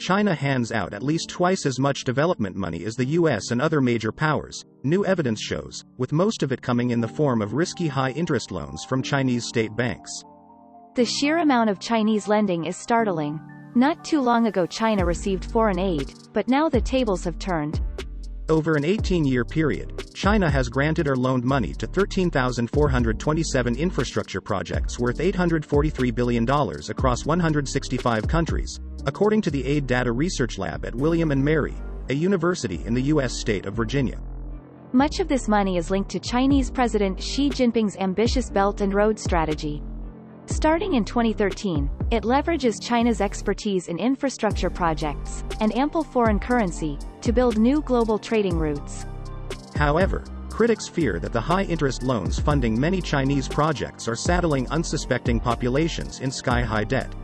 China hands out at least twice as much development money as the US and other major powers, new evidence shows, with most of it coming in the form of risky high-interest loans from Chinese state banks. The sheer amount of Chinese lending is startling. Not too long ago China received foreign aid, but now the tables have turned. Over an 18-year period, China has granted or loaned money to 13,427 infrastructure projects worth $843 billion across 165 countries, according to the Aid Data Research Lab at William & Mary, a university in the U.S. state of Virginia. Much of this money is linked to Chinese President Xi Jinping's ambitious Belt and Road strategy. Starting in 2013, it leverages China's expertise in infrastructure projects and ample foreign currency to build new global trading routes. However, critics fear that the high-interest loans funding many Chinese projects are saddling unsuspecting populations in sky-high debt.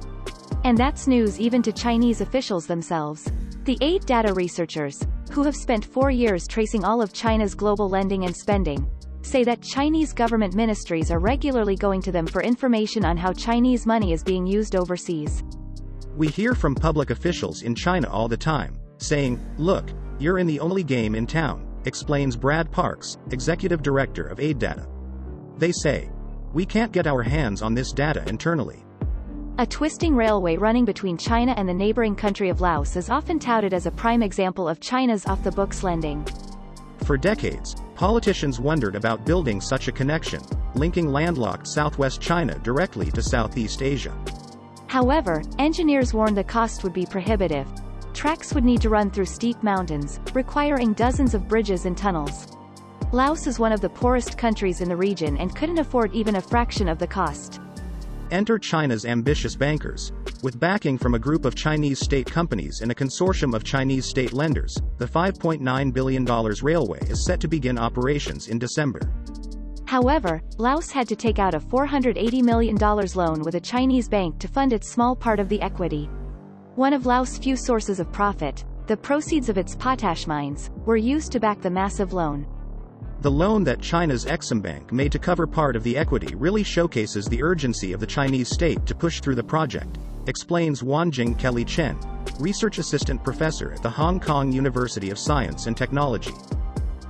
And that's news even to Chinese officials themselves. The Aid Data researchers, who have spent 4 years tracing all of China's global lending and spending, say that Chinese government ministries are regularly going to them for information on how Chinese money is being used overseas. We hear from public officials in China all the time, saying, "Look, you're in the only game in town," explains Brad Parks, executive director of Aid Data. They say, "We can't get our hands on this data internally." A twisting railway running between China and the neighboring country of Laos is often touted as a prime example of China's off-the-books lending. For decades, politicians wondered about building such a connection, linking landlocked southwest China directly to Southeast Asia. However, engineers warned the cost would be prohibitive. Tracks would need to run through steep mountains, requiring dozens of bridges and tunnels. Laos is one of the poorest countries in the region and couldn't afford even a fraction of the cost. Enter China's ambitious bankers. With backing from a group of Chinese state companies and a consortium of Chinese state lenders, the $5.9 billion railway is set to begin operations in December. However, Laos had to take out a $480 million loan with a Chinese bank to fund its small part of the equity. One of Laos' few sources of profit, the proceeds of its potash mines, were used to back the massive loan. The loan that China's Exim Bank made to cover part of the equity really showcases the urgency of the Chinese state to push through the project, explains Wanjing Kelly Chen, research assistant professor at the Hong Kong University of Science and Technology.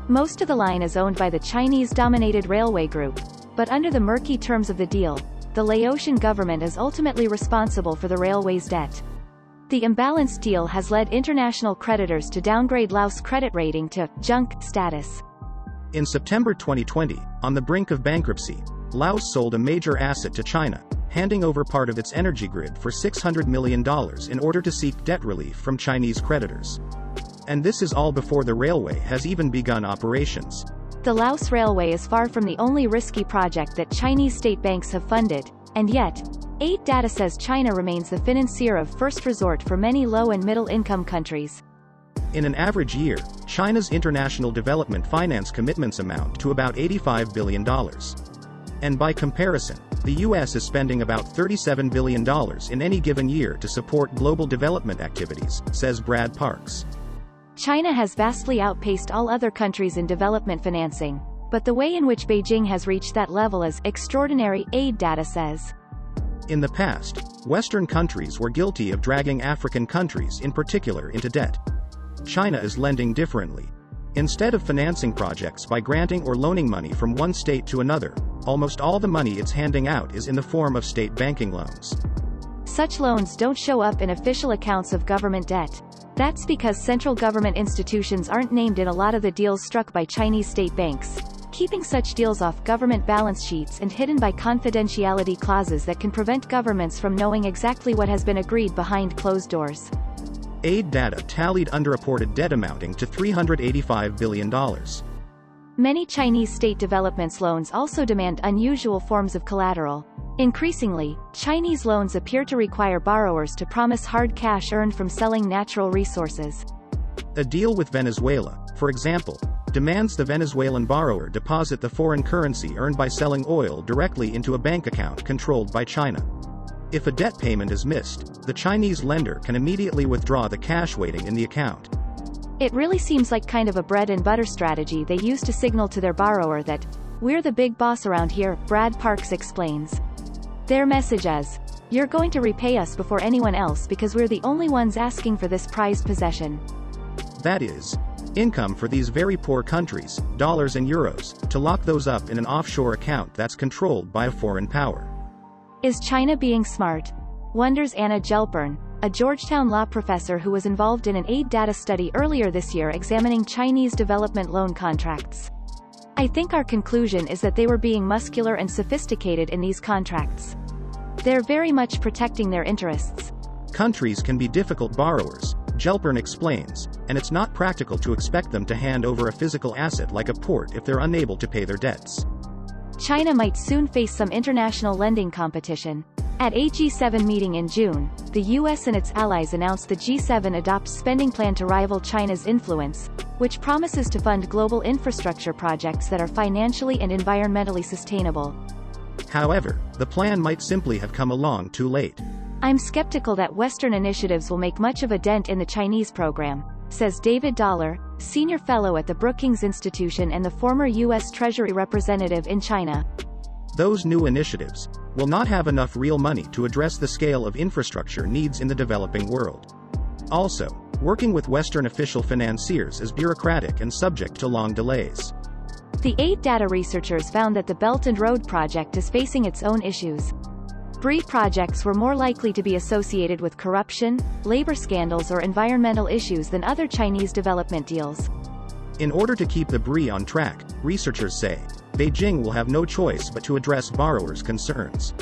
Most of the line is owned by the Chinese-dominated railway group, but under the murky terms of the deal, the Laotian government is ultimately responsible for the railway's debt. The imbalanced deal has led international creditors to downgrade Laos' credit rating to junk status. In September 2020, on the brink of bankruptcy, Laos sold a major asset to China, handing over part of its energy grid for $600 million in order to seek debt relief from Chinese creditors. And this is all before the railway has even begun operations. The Laos Railway is far from the only risky project that Chinese state banks have funded, and yet, Aid Data says China remains the financier of first resort for many low- and middle-income countries. In an average year, China's international development finance commitments amount to about $85 billion. And by comparison, the U.S. is spending about $37 billion in any given year to support global development activities, says Brad Parks. China has vastly outpaced all other countries in development financing, but the way in which Beijing has reached that level is extraordinary, Aid Data says. In the past, Western countries were guilty of dragging African countries in particular into debt. China is lending differently. Instead of financing projects by granting or loaning money from one state to another, almost all the money it's handing out is in the form of state banking loans. Such loans don't show up in official accounts of government debt. That's because central government institutions aren't named in a lot of the deals struck by Chinese state banks, keeping such deals off government balance sheets and hidden by confidentiality clauses that can prevent governments from knowing exactly what has been agreed behind closed doors. Aid Data tallied underreported debt amounting to $385 billion. Many Chinese state development loans also demand unusual forms of collateral. Increasingly, Chinese loans appear to require borrowers to promise hard cash earned from selling natural resources. A deal with Venezuela, for example, demands the Venezuelan borrower deposit the foreign currency earned by selling oil directly into a bank account controlled by China. If a debt payment is missed, the Chinese lender can immediately withdraw the cash waiting in the account. It really seems like kind of a bread and butter strategy they use to signal to their borrower that, "We're the big boss around here," Brad Parks explains. Their message is, You're going to repay us before anyone else because we're the only ones asking for this prized possession. That is, income for these very poor countries, dollars and euros, to lock those up in an offshore account that's controlled by a foreign power. Is China being smart? Wonders Anna Gelpern, a Georgetown law professor who was involved in an aid data study earlier this year examining Chinese development loan contracts. I think our conclusion is that they were being muscular and sophisticated in these contracts. They're very much protecting their interests. Countries can be difficult borrowers, Gelpern explains, and it's not practical to expect them to hand over a physical asset like a port if they're unable to pay their debts. China might soon face some international lending competition. At a G7 meeting in June, the US and its allies announced the G7 adopt spending plan to rival China's influence, which promises to fund global infrastructure projects that are financially and environmentally sustainable. However, the plan might simply have come along too late. I'm skeptical that Western initiatives will make much of a dent in the Chinese program, says David Dollar, senior fellow at the Brookings Institution and the former U.S. Treasury representative in China. Those new initiatives will not have enough real money to address the scale of infrastructure needs in the developing world. Also, working with Western official financiers is bureaucratic and subject to long delays. The aid data researchers found that the Belt and Road project is facing its own issues. BRI projects were more likely to be associated with corruption, labor scandals or environmental issues than other Chinese development deals. In order to keep the BRI on track, researchers say, Beijing will have no choice but to address borrowers' concerns.